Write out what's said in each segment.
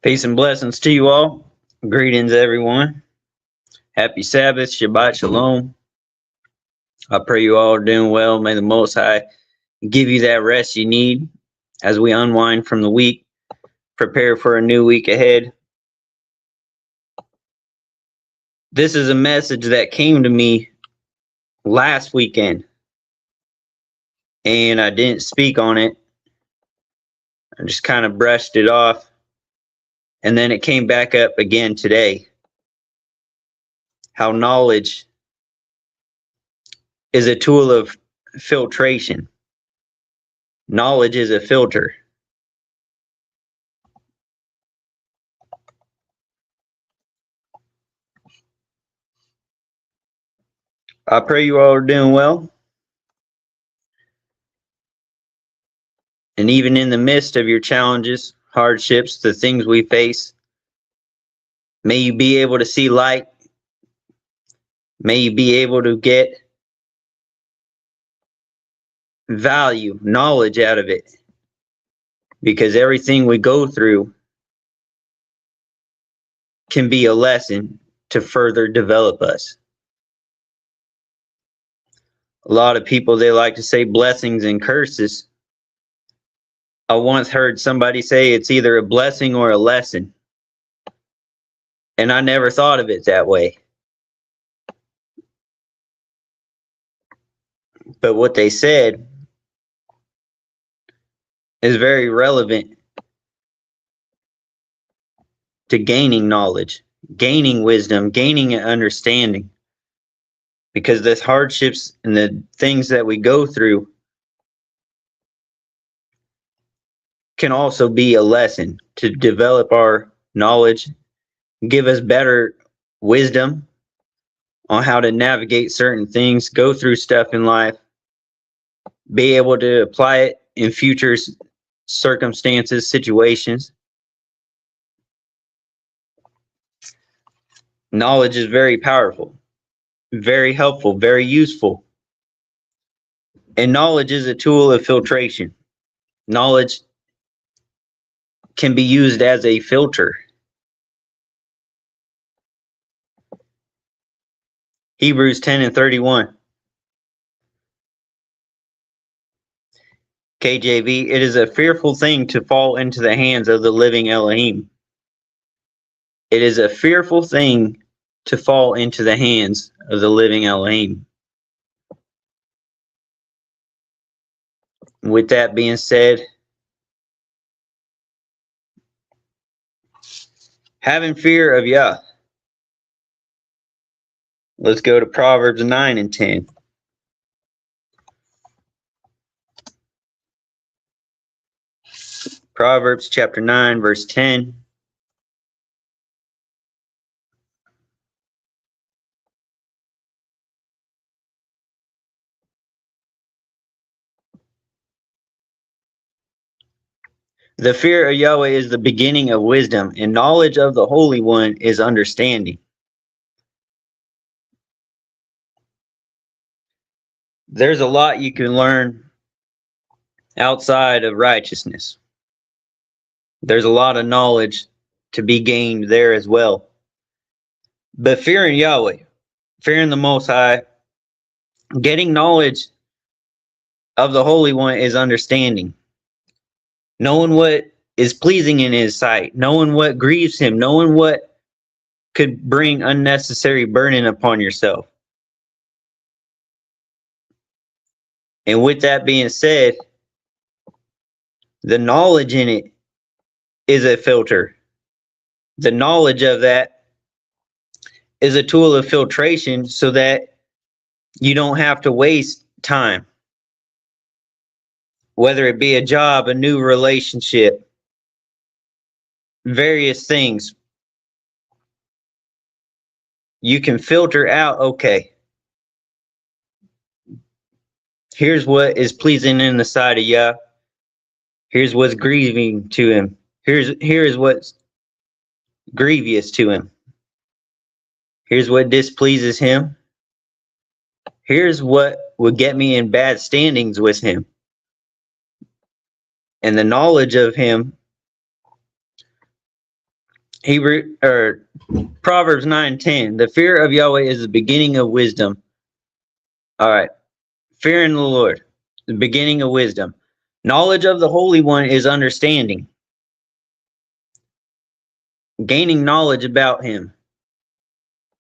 Peace and blessings to you all. Greetings, everyone. Happy Sabbath, Shabbat Shalom. I pray you all are doing well. May the Most High give you that rest you need as we unwind from the week, prepare for a new week ahead. This is a message that came to me last weekend, and I didn't speak on it. I just kind of brushed it off, and then it came back up again today. How knowledge is a tool of filtration. Knowledge is a filter. I pray you all are doing well. And even in the midst of your challenges, hardships, the things we face, may you be able to see light. May you be able to get value, knowledge out of it. Because everything we go through can be a lesson to further develop us. A lot of people, they like to say blessings and curses. I once heard somebody say it's either a blessing or a lesson. And I never thought of it that way. But what they said is very relevant to gaining knowledge, gaining wisdom, gaining an understanding. Because the hardships and the things that we go through can also be a lesson to develop our knowledge, give us better wisdom on how to navigate certain things, go through stuff in life, be able to apply it in future circumstances, situations. Knowledge is very powerful, very helpful, very useful. And knowledge is a tool of filtration. Knowledge can be used as a filter. Hebrews 10:31. KJV, it is a fearful thing to fall into the hands of the living Elohim. It is a fearful thing to fall into the hands of the living Elohim. With that being said, having fear of Yah. Let's go to Proverbs 9 and 10. Proverbs chapter 9, verse 10. The fear of Yahweh is the beginning of wisdom, and knowledge of the Holy One is understanding. There's a lot you can learn outside of righteousness. There's a lot of knowledge to be gained there as well. But fearing Yahweh, fearing the Most High, getting knowledge of the Holy One is understanding. Knowing what is pleasing in His sight, knowing what grieves Him, knowing what could bring unnecessary burden upon yourself. And with that being said, the knowledge in it is a filter. The knowledge of that is a tool of filtration so that you don't have to waste time. Whether it be a job, a new relationship, various things. You can filter out, okay, here's what is pleasing in the sight of Yah. Here's what's grieving to Him. Here's what's grievous to Him. Here's what displeases Him. Here's what would get me in bad standings with Him. And the knowledge of Him Proverbs 9:10. The fear of Yahweh is the beginning of wisdom. All right. Fearing the Lord, the beginning of wisdom. Knowledge of the Holy One is understanding. Gaining knowledge about him.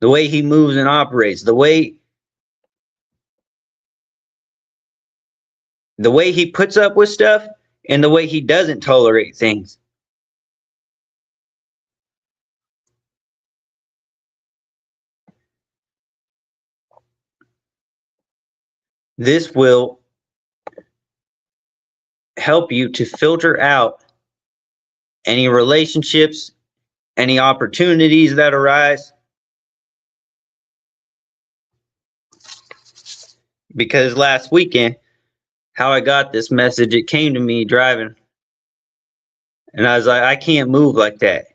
The way he moves and operates. The way he puts up with stuff and the way he doesn't tolerate things. This will help you to filter out any relationships, any opportunities that arise. Because last weekend, how I got this message, it came to me driving. And I was like, I can't move like that.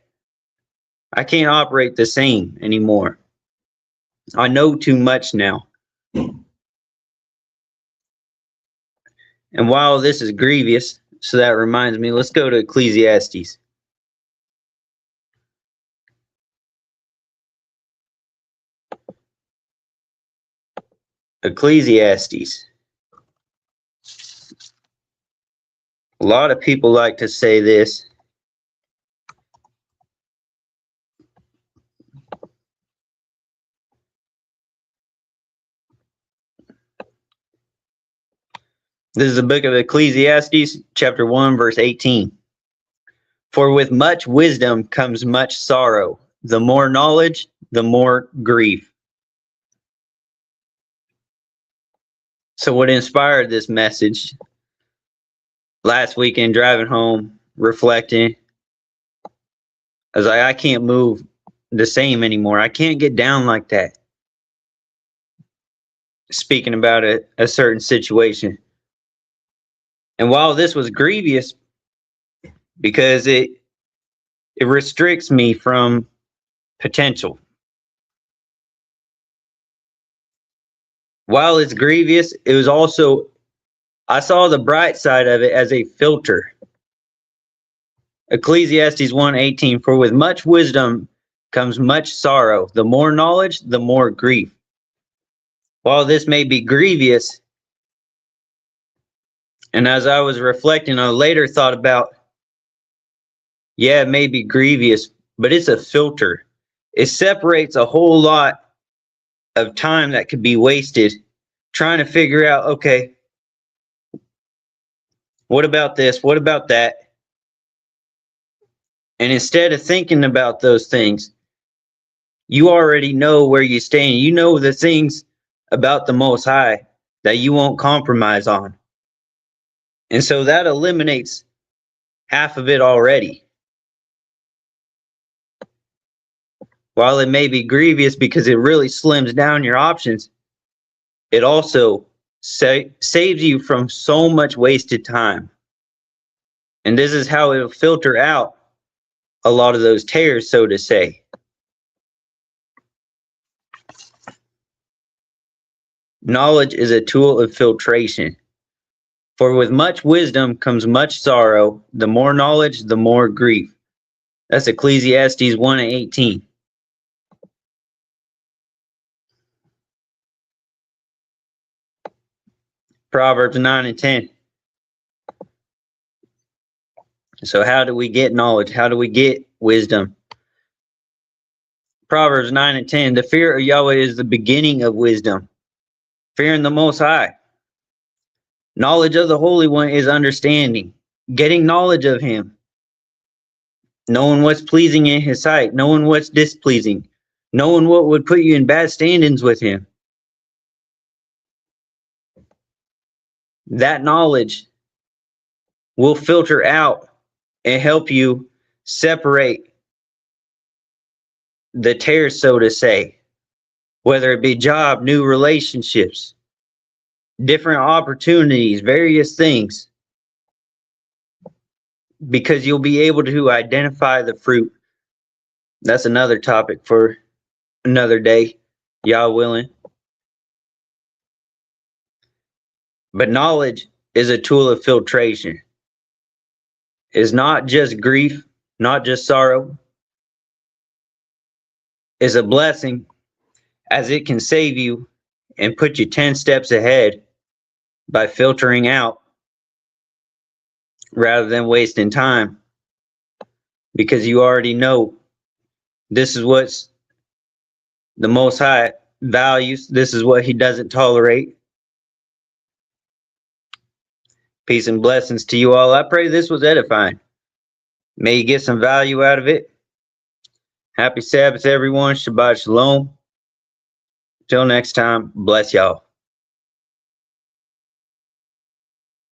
I can't operate the same anymore. I know too much now. And while this is grievous, so that reminds me, let's go to Ecclesiastes. Ecclesiastes. A lot of people like to say this. This is the book of Ecclesiastes, chapter 1, verse 18. For with much wisdom comes much sorrow. The more knowledge, the more grief. So what inspired this message? Last weekend, driving home, reflecting, I was like, I can't move the same anymore. I can't get down like that. Speaking about a certain situation. And while this was grievous, because it restricts me from potential. While it's grievous, it was also, I saw the bright side of it as a filter. Ecclesiastes 1:18, for with much wisdom comes much sorrow. The more knowledge, the more grief. While this may be grievous, and as I was reflecting, I later thought about, yeah, it may be grievous, but it's a filter. It separates a whole lot of time that could be wasted trying to figure out, okay, what about this? What about that? And instead of thinking about those things, you already know where you stand. You know the things about the Most High that you won't compromise on. And so that eliminates half of it already. While it may be grievous because it really slims down your options, it also saves you from so much wasted time. And this is how it'll filter out a lot of those tares, so to say. Knowledge is a tool of filtration. For with much wisdom comes much sorrow. The more knowledge, the more grief. That's Ecclesiastes 1:18. Proverbs 9:10. So how do we get knowledge? How do we get wisdom? Proverbs 9:10. The fear of Yahweh is the beginning of wisdom. Fearing the Most High. Knowledge of the Holy One is understanding. Getting knowledge of Him. Knowing what's pleasing in His sight. Knowing what's displeasing. Knowing what would put you in bad standings with Him. That knowledge will filter out and help you separate the tares, so to say, whether it be job, new relationships, different opportunities, various things, because you'll be able to identify the fruit. That's another topic for another day, Yah willing. But knowledge is a tool of filtration. It's not just grief, not just sorrow, is a blessing, as it can save you and put you 10 steps ahead by filtering out rather than wasting time, because you already know this is what's the Most High values. This is what he doesn't tolerate. Peace and blessings to you all. I pray this was edifying. May you get some value out of it. Happy Sabbath, everyone. Shabbat Shalom. Till next time, bless y'all.